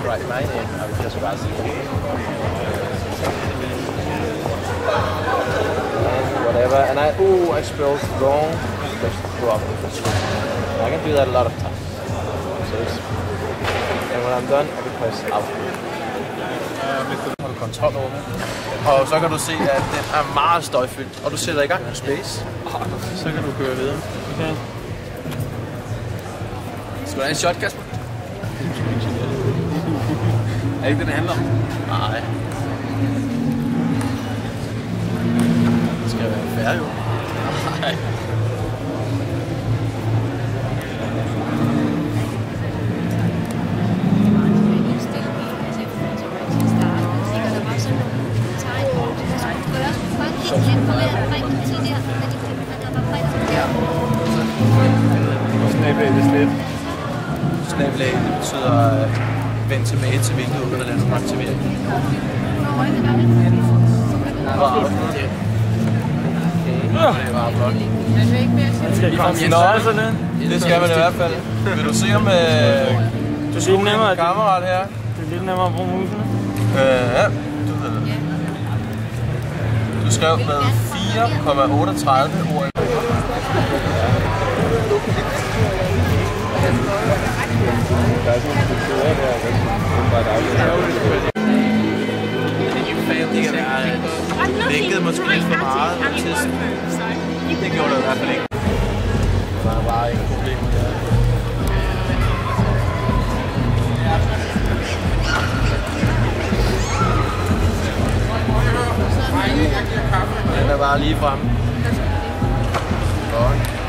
write my name. I would just write whatever. And I spelled wrong. Just drop it. I can do that a lot of times. And when I'm done, I can press out. Har du kontrol over det. Og så kan du se, at den er meget støjfyldt. Og du sætter i gang med space. Så kan du køre videre. Okay. Skal du have en shot, Kasper? Er det ikke det, det handler om? Nej. Det skal være færdig jo. Nej. Snabelag, det betyder vend tilbage til vinduet, når der lander på aktivering. Det var flot. Det skal man i hvert fald. Vil du se om du ser nemmere kammerat her? Det er lidt nemmere at bruge musene. Ja, du ved det. Du skrev med 4,38 ord. Vinket måske lidt for meget med testen. Det gjorde det i hvert fald ikke. Der var bare ikke problem med det. Den er bare lige fremme. Godt.